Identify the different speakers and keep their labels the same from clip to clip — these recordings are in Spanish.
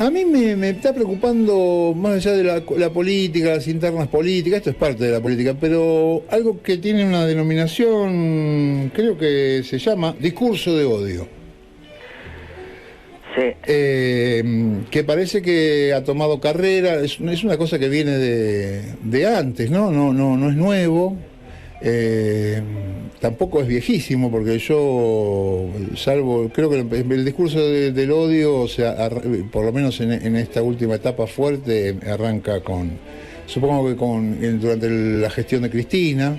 Speaker 1: A mí me está preocupando, más allá de la política, las internas políticas, esto es parte de la política, pero algo que tiene una denominación, creo que se llama discurso de odio.
Speaker 2: Sí.
Speaker 1: Que parece que ha tomado carrera, es una cosa que viene de antes, ¿no? No es nuevo. Tampoco es viejísimo, porque yo, salvo, creo que el discurso del odio, o sea, por lo menos en esta última etapa fuerte, arranca supongo que durante la gestión de Cristina.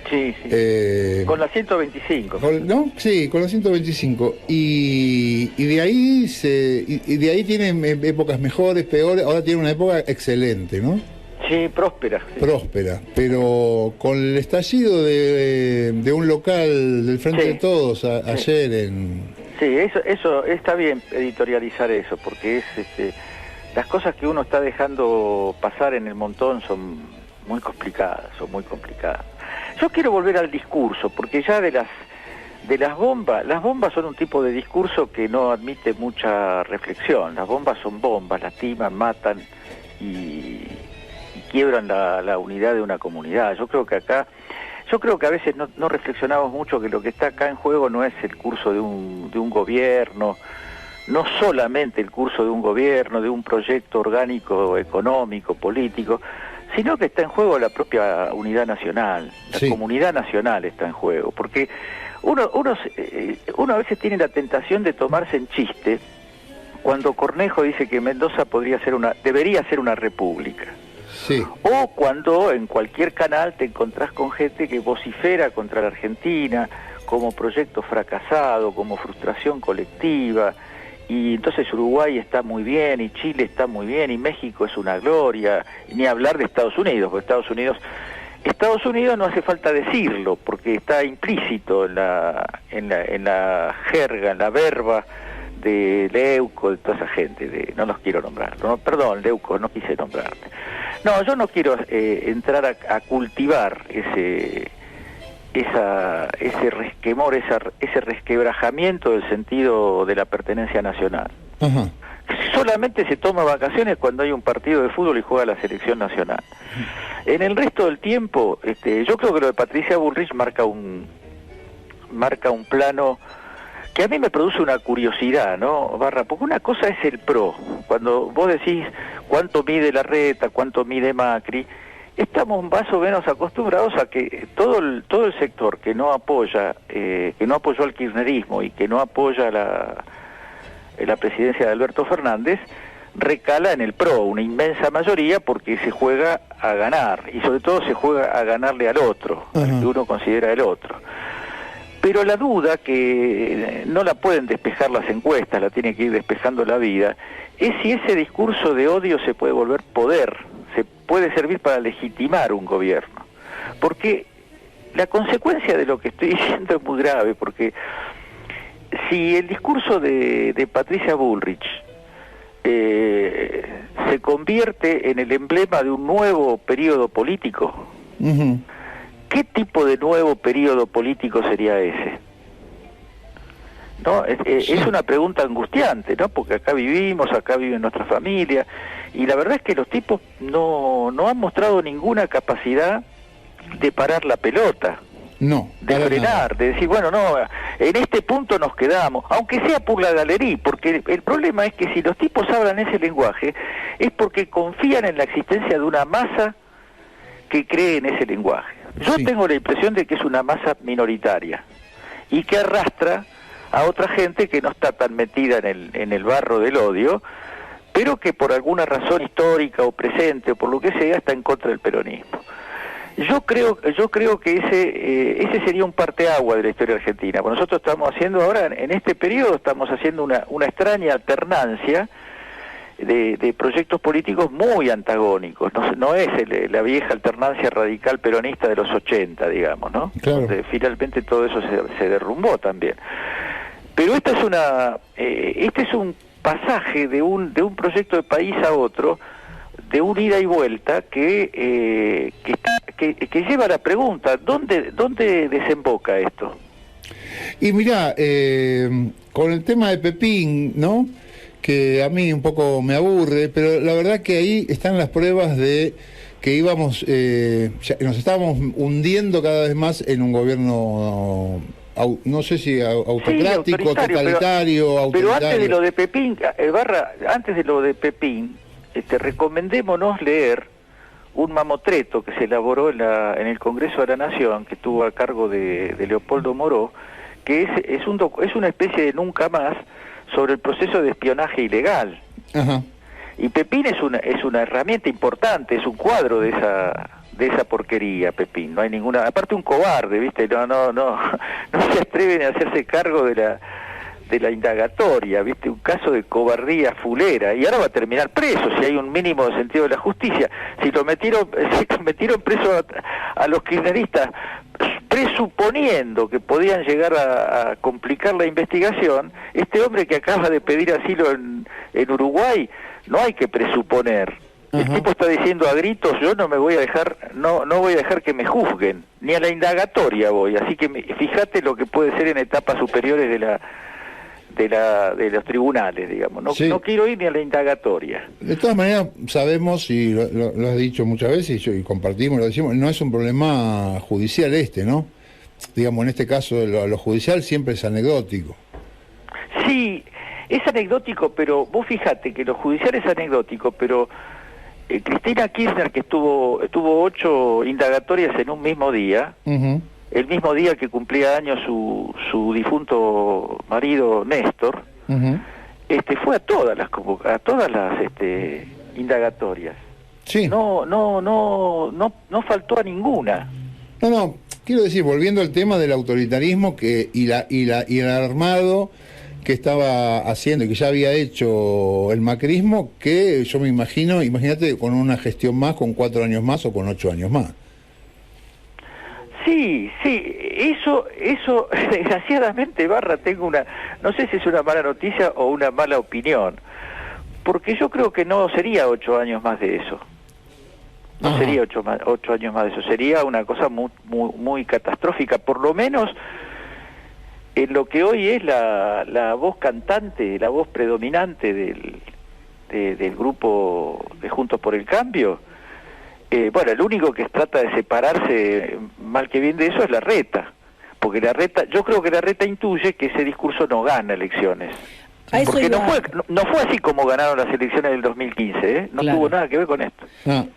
Speaker 2: Sí, sí. Con la 125.
Speaker 1: ¿No? Sí, con la 125. Y de ahí de ahí tiene épocas mejores, peores, ahora tiene una época excelente, ¿no?
Speaker 2: Sí, próspera. Sí.
Speaker 1: Próspera, pero con el estallido de un local del Frente de Todos ayer en...
Speaker 2: Sí, eso está bien editorializar eso, porque es las cosas que uno está dejando pasar en el montón son muy complicadas. Yo quiero volver al discurso, porque ya de las bombas son un tipo de discurso que no admite mucha reflexión. Las bombas son bombas, lastiman, matan y quiebran la unidad de una comunidad. Yo creo que a veces no reflexionamos mucho que lo que está acá en juego no es el curso de un gobierno, no solamente el curso de un gobierno, de un proyecto orgánico, económico, político, sino que está en juego la propia unidad nacional, la comunidad nacional está en juego, porque uno a veces tiene la tentación de tomarse en chiste cuando Cornejo dice que Mendoza debería ser una república.
Speaker 1: Sí.
Speaker 2: O cuando en cualquier canal te encontrás con gente que vocifera contra la Argentina como proyecto fracasado, como frustración colectiva, y entonces Uruguay está muy bien, y Chile está muy bien, y México es una gloria, ni hablar de Estados Unidos, porque Estados Unidos no hace falta decirlo, porque está implícito en la jerga, en la verba de Leuco, de toda esa gente, no los quiero nombrar, perdón, Leuco, no quise nombrarte. No, yo no quiero entrar a cultivar ese resquemor, ese resquebrajamiento del sentido de la pertenencia nacional.
Speaker 1: Ajá.
Speaker 2: Solamente se toma vacaciones cuando hay un partido de fútbol y juega la selección nacional. En el resto del tiempo, yo creo que lo de Patricia Bullrich marca un plano que a mí me produce una curiosidad, ¿no, Barra? Porque una cosa es el PRO. Cuando vos decís cuánto mide Larreta, cuánto mide Macri, estamos más o menos acostumbrados a que todo el sector que no apoyó al kirchnerismo y que no apoya la presidencia de Alberto Fernández, recala en el PRO, una inmensa mayoría, porque se juega a ganar, y sobre todo se juega a ganarle al otro, al que uno considera el otro. Pero la duda, que no la pueden despejar las encuestas, la tiene que ir despejando la vida, es si ese discurso de odio se puede volver poder, se puede servir para legitimar un gobierno. Porque la consecuencia de lo que estoy diciendo es muy grave, porque si el discurso de Patricia Bullrich se convierte en el emblema de un nuevo periodo político, ¿qué tipo de nuevo periodo político sería ese? ¿No? Es una pregunta angustiante, ¿no? Porque acá vive nuestra familia, y la verdad es que los tipos no han mostrado ninguna capacidad de parar la pelota, de frenar, de decir, bueno, no, en este punto nos quedamos, aunque sea por la galería, porque el problema es que si los tipos hablan ese lenguaje, es porque confían en la existencia de una masa que cree en ese lenguaje. Yo tengo la impresión de que es una masa minoritaria y que arrastra a otra gente que no está tan metida en el barro del odio, pero que por alguna razón histórica o presente o por lo que sea está en contra del peronismo. Yo creo que ese sería un parteagua de la historia argentina. Pues nosotros estamos haciendo ahora, en este periodo, estamos haciendo una extraña alternancia de proyectos políticos muy antagónicos. No es la vieja alternancia radical peronista de los 80, digamos, ¿no?
Speaker 1: Claro.
Speaker 2: Donde finalmente todo eso se derrumbó también. Pero este es un pasaje de un proyecto de país a otro, de un ida y vuelta que lleva a la pregunta, ¿dónde desemboca esto?
Speaker 1: Y mirá, con el tema de Pepín, ¿no?, que a mí un poco me aburre, pero la verdad que ahí están las pruebas de que íbamos, nos estábamos hundiendo cada vez más en un gobierno, no sé si autocrático,
Speaker 2: sí,
Speaker 1: totalitario, autoritario.
Speaker 2: Pero antes de lo de Pepín, antes de lo de Pepín, recomendémonos leer un mamotreto que se elaboró en el Congreso de la Nación, que estuvo a cargo de Leopoldo Moró, que es una especie de nunca más sobre el proceso de espionaje ilegal. Ajá. Y Pepín es una herramienta importante, es un cuadro de esa porquería, Pepín. No hay ninguna, aparte un cobarde, ¿viste? No se atreven a hacerse cargo de la indagatoria, ¿viste? Un caso de cobardía fulera, y ahora va a terminar preso si hay un mínimo de sentido de la justicia. Si metieron preso a los kirchneristas presuponiendo que podían llegar a complicar la investigación, este hombre que acaba de pedir asilo en Uruguay, no hay que presuponer. Ajá. El tipo está diciendo a gritos, yo no voy a dejar que me juzguen, ni a la indagatoria voy, así que fíjate lo que puede ser en etapas superiores de los tribunales, digamos. No quiero ir ni a la indagatoria.
Speaker 1: De todas maneras, sabemos, y lo has dicho muchas veces, y compartimos, lo decimos, no es un problema judicial ¿no? Digamos, en este caso, lo judicial siempre es anecdótico.
Speaker 2: Sí, es anecdótico, pero vos fíjate que lo judicial es anecdótico, pero Cristina Kirchner, que tuvo 8 indagatorias en un mismo día, el mismo día que cumplía años su difunto marido Néstor, fue a todas las indagatorias. Sí. No faltó a ninguna.
Speaker 1: No, quiero decir, volviendo al tema del autoritarismo y el armado que estaba haciendo y que ya había hecho el macrismo, que yo me imagínate con una gestión más, con 4 años más o con 8 años más.
Speaker 2: Sí, eso desgraciadamente, tengo no sé si es una mala noticia o una mala opinión, porque yo creo que no sería 8 años más de eso. No sería 8 años más de eso, sería una cosa muy, muy, muy catastrófica, por lo menos en lo que hoy es la voz cantante, la voz predominante del grupo de Juntos por el Cambio. El único que trata de separarse mal que bien de eso es Larreta, porque yo creo que Larreta intuye que ese discurso no gana elecciones. Porque no fue así como ganaron las elecciones del 2015, no tuvo nada que ver con esto.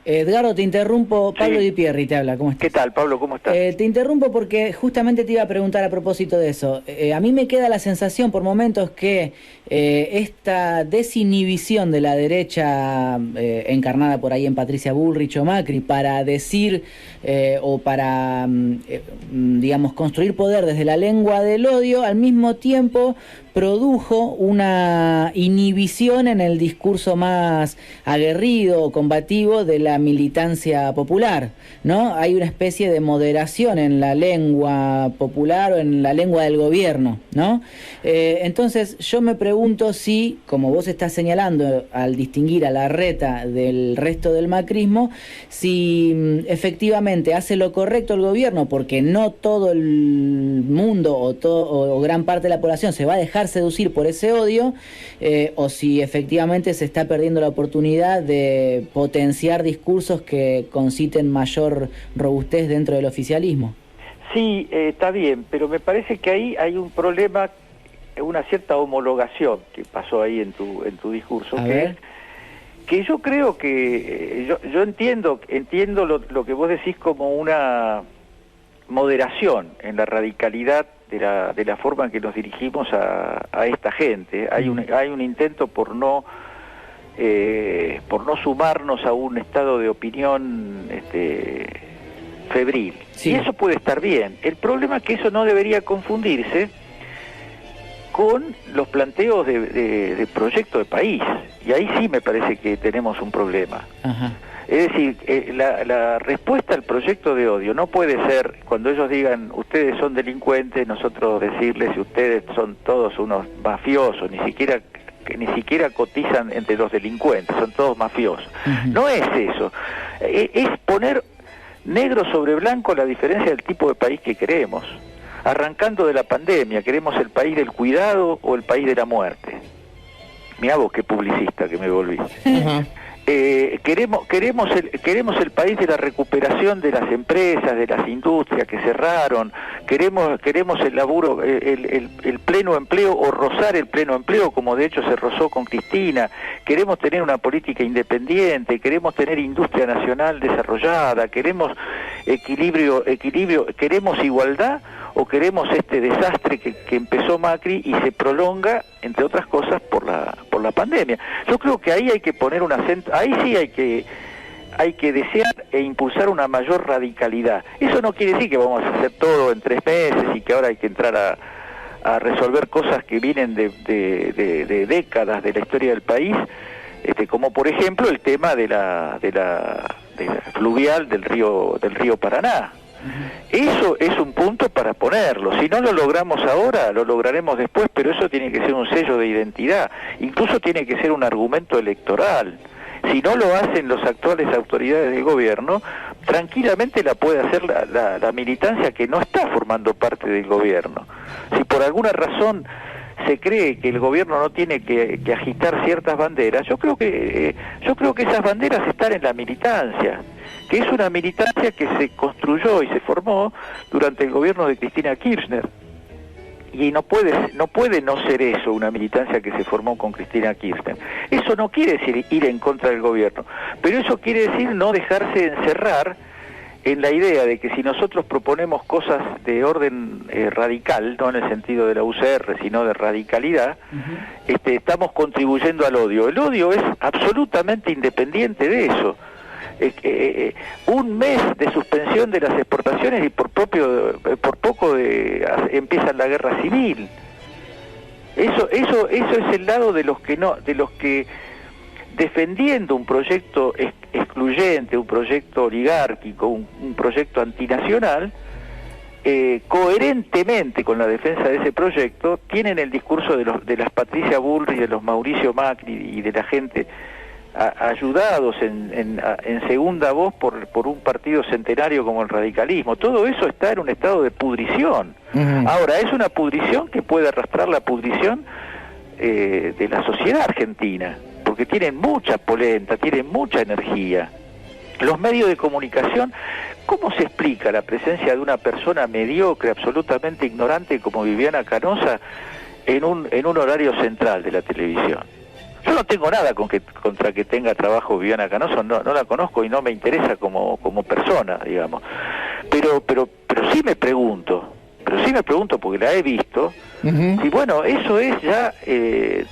Speaker 3: Edgardo, te interrumpo, Pablo Di Pierri te habla, ¿cómo estás?
Speaker 2: ¿Qué tal, Pablo? ¿Cómo estás?
Speaker 3: Te interrumpo porque justamente te iba a preguntar a propósito de eso. A mí me queda la sensación por momentos que esta desinhibición de la derecha encarnada por ahí en Patricia Bullrich o Macri para decir o para, digamos, construir poder desde la lengua del odio, al mismo tiempo produjo una inhibición en el discurso más aguerrido o combativo de la militancia popular, ¿no? Hay una especie de moderación en la lengua popular o en la lengua del gobierno, ¿no? Entonces yo me pregunto si, como vos estás señalando al distinguir a Larreta del resto del macrismo, si efectivamente hace lo correcto el gobierno, porque no todo el mundo o gran parte de la población se va a dejar seducir por ese odio, o si efectivamente se está perdiendo la oportunidad de potenciar discursos que conciten mayor robustez dentro del oficialismo.
Speaker 2: Sí, está bien, pero me parece que ahí hay un problema, una cierta homologación que pasó ahí en tu discurso, que yo creo que yo entiendo lo que vos decís como una moderación en la radicalidad de la forma en que nos dirigimos a esta gente. Hay un intento por no sumarnos a un estado de opinión febril. Sí. Y eso puede estar bien. El problema es que eso no debería confundirse con los planteos de proyecto de país. Y ahí sí me parece que tenemos un problema. Ajá. Es decir, la respuesta al proyecto de odio no puede ser cuando ellos digan ustedes son delincuentes, nosotros decirles ustedes son todos unos mafiosos, ni siquiera cotizan entre los delincuentes, son todos mafiosos. Uh-huh. No es eso, es poner negro sobre blanco la diferencia del tipo de país que queremos. Arrancando de la pandemia, ¿queremos el país del cuidado o el país de la muerte? Mirá vos qué publicista que me volví.
Speaker 1: Ajá.
Speaker 2: Queremos el país de la recuperación de las empresas, de las industrias que cerraron, queremos el laburo, el pleno empleo o rozar el pleno empleo, como de hecho se rozó con Cristina, queremos tener una política independiente, queremos tener industria nacional desarrollada, queremos equilibrio, queremos igualdad, o queremos este desastre que empezó Macri y se prolonga, entre otras cosas, por la pandemia. Yo creo que ahí hay que poner un acento, ahí sí hay que desear e impulsar una mayor radicalidad. Eso no quiere decir que vamos a hacer todo en 3 meses y que ahora hay que entrar a resolver cosas que vienen de décadas de la historia del país, como por ejemplo el tema de la fluvial del río Paraná. Eso es un punto para ponerlo. Si no lo logramos ahora, lo lograremos después, pero eso tiene que ser un sello de identidad. Incluso tiene que ser un argumento electoral. Si no lo hacen las actuales autoridades del gobierno, tranquilamente la puede hacer la militancia que no está formando parte del gobierno. Si por alguna razón se cree que el gobierno no tiene que agitar ciertas banderas, yo creo que esas banderas están en la militancia, que es una militancia que se construyó y se formó durante el gobierno de Cristina Kirchner. Y no puede no ser eso, una militancia que se formó con Cristina Kirchner. Eso no quiere decir ir en contra del gobierno, pero eso quiere decir no dejarse encerrar en la idea de que si nosotros proponemos cosas de orden radical, no en el sentido de la UCR, sino de radicalidad, estamos contribuyendo al odio. El odio es absolutamente independiente de eso. Un mes de suspensión de las exportaciones y por poco empieza la guerra civil. Eso es el lado de los que defendiendo un proyecto excluyente, un proyecto oligárquico, un proyecto antinacional, coherentemente con la defensa de ese proyecto, tienen el discurso de las Patricia Bullrich, de los Mauricio Macri y de la gente ayudados en segunda voz por un partido centenario como el radicalismo. Todo eso está en un estado de pudrición. Ahora, es una pudrición que puede arrastrar la pudrición de la sociedad argentina, porque tienen mucha polenta, tienen mucha energía. Los medios de comunicación, ¿cómo se explica la presencia de una persona mediocre, absolutamente ignorante como Viviana Canosa en un horario central de la televisión? Yo no tengo nada contra que tenga trabajo Viviana Canosa, no la conozco y no me interesa como persona, digamos. Pero sí me pregunto porque la he visto, y bueno, eso es ya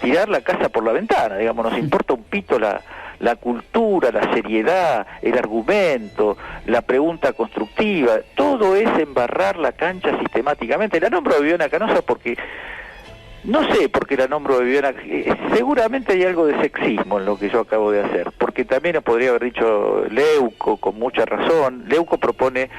Speaker 2: tirar la casa por la ventana, digamos, nos importa un pito la cultura, la seriedad, el argumento, la pregunta constructiva, todo es embarrar la cancha sistemáticamente. La nombro a Viviana Canosa porque no sé por qué la nombro de Viviana, seguramente hay algo de sexismo en lo que yo acabo de hacer, porque también podría haber dicho Leuco con mucha razón. Leuco propone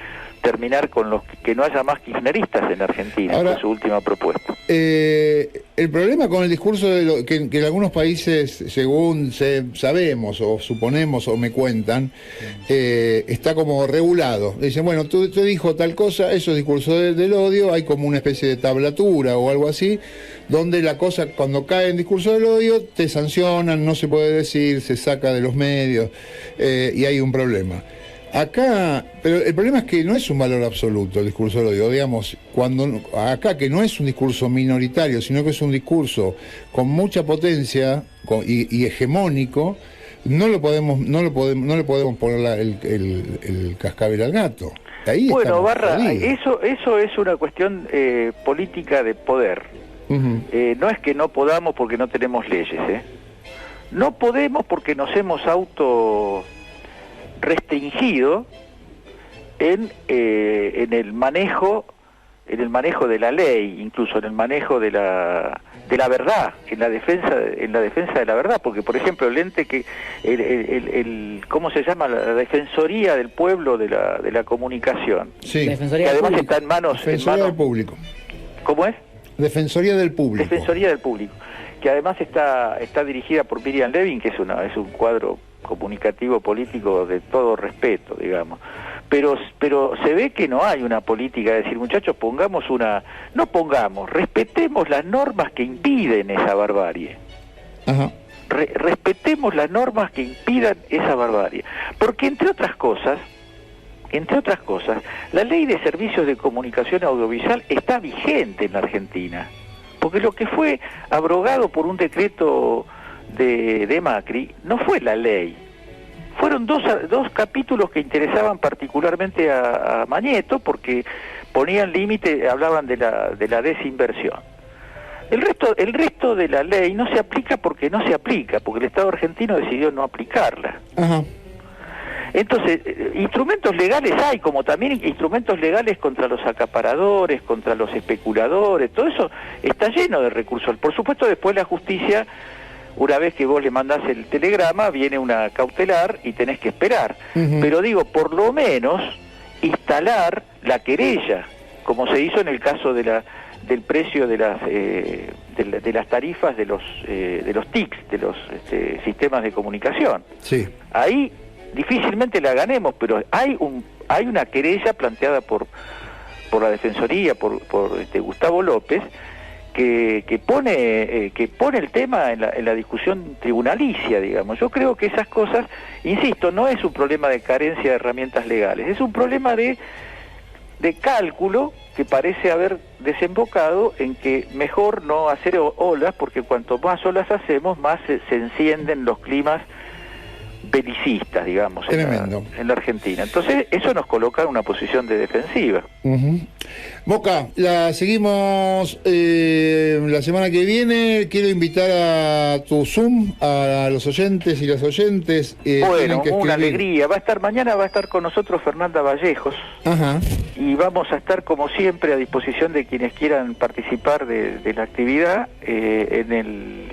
Speaker 2: terminar con los que no haya más kirchneristas en Argentina. Ahora, fue su última propuesta.
Speaker 1: El problema con el discurso de que en algunos países, según sabemos o suponemos o me cuentan, está como regulado. Dicen, bueno, tú dijo tal cosa, eso es discurso del odio, hay como una especie de tablatura o algo así, donde la cosa, cuando cae en discurso del odio, te sancionan, no se puede decir, se saca de los medios, y hay un problema. Acá, pero el problema es que no es un valor absoluto el discurso del odio, digamos, acá que no es un discurso minoritario, sino que es un discurso con mucha potencia y hegemónico, no le podemos poner el cascabel al gato. Ahí
Speaker 2: bueno, Barra, eso es una cuestión política de poder. No es que no podamos porque no tenemos leyes, no podemos porque nos hemos restringido en el manejo de la ley, incluso en el manejo de la verdad, en la defensa de la verdad, porque por ejemplo el ente que ¿cómo se llama? La Defensoría del Pueblo de la Comunicación,
Speaker 1: sí,
Speaker 2: que además está en manos
Speaker 1: del Público.
Speaker 2: ¿Cómo es?
Speaker 1: Defensoría del Público.
Speaker 2: Defensoría del Público, que además está dirigida por Miriam Levin, que es un cuadro comunicativo político de todo respeto, digamos, pero se ve que no hay una política de decir, muchachos, respetemos las normas que impiden esa barbarie.
Speaker 1: Ajá.
Speaker 2: Respetemos las normas que impidan esa barbarie. Porque entre otras cosas, la ley de servicios de comunicación audiovisual está vigente en la Argentina. Porque lo que fue abrogado por un decreto de Macri no fue la ley. Fueron dos capítulos que interesaban particularmente a Mañeto porque ponían límite, hablaban de la desinversión. El resto de la ley no se aplica porque no se aplica, porque el Estado argentino decidió no aplicarla.
Speaker 1: Ajá.
Speaker 2: Entonces, instrumentos legales hay, como también instrumentos legales contra los acaparadores, contra los especuladores, todo eso está lleno de recursos. Por supuesto, después la justicia, una vez que vos le mandás el telegrama, viene una cautelar y tenés que esperar. Pero digo, por lo menos, instalar la querella, como se hizo en el caso del precio de las tarifas de los TICs, de los sistemas de comunicación.
Speaker 1: Sí.
Speaker 2: Ahí difícilmente la ganemos, pero hay una querella planteada por la Defensoría, por Gustavo López, que pone el tema en la discusión tribunalicia, digamos. Yo creo que esas cosas, insisto, no es un problema de carencia de herramientas legales, es un problema de cálculo que parece haber desembocado en que mejor no hacer olas, porque cuanto más olas hacemos, más se encienden los climas belicistas, digamos, en la Argentina. Entonces, eso nos coloca en una posición de defensiva.
Speaker 1: Boca, la seguimos la semana que viene. Quiero invitar a tu Zoom a los oyentes y las oyentes.
Speaker 2: Bueno, una alegría. Mañana va a estar con nosotros Fernanda Vallejos.
Speaker 1: Ajá. Y
Speaker 2: vamos a estar, como siempre, a disposición de quienes quieran participar de la actividad en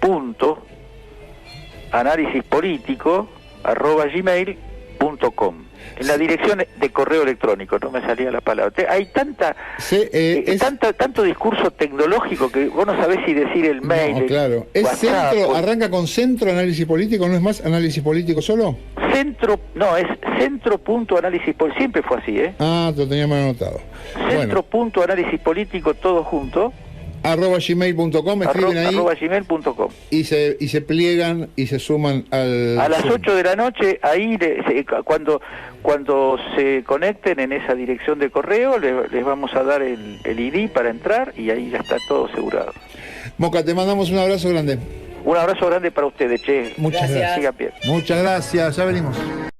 Speaker 2: centro.análisis-político@gmail.com, en la dirección de correo electrónico, no me salía la palabra. Hay tanto discurso tecnológico que vos no sabés si decir el mail.
Speaker 1: No, claro. ¿Es
Speaker 2: WhatsApp,
Speaker 1: centro, arranca con centro análisis político, no es más análisis político solo?
Speaker 2: Es centro.análisis político, siempre fue así,
Speaker 1: Ah, lo tenía mal anotado.
Speaker 2: Centro.análisis político, todo junto,
Speaker 1: @gmail.com, escriben ahí
Speaker 2: @gmail.com
Speaker 1: y se pliegan y se suman a
Speaker 2: las 8 de la noche. Ahí cuando se conecten en esa dirección de correo les vamos a dar el ID para entrar y ahí ya está todo asegurado.
Speaker 1: Moca, te mandamos un abrazo grande.
Speaker 2: Un abrazo grande para ustedes, che.
Speaker 1: Muchas gracias.
Speaker 2: Sigan bien.
Speaker 1: Muchas gracias, ya venimos.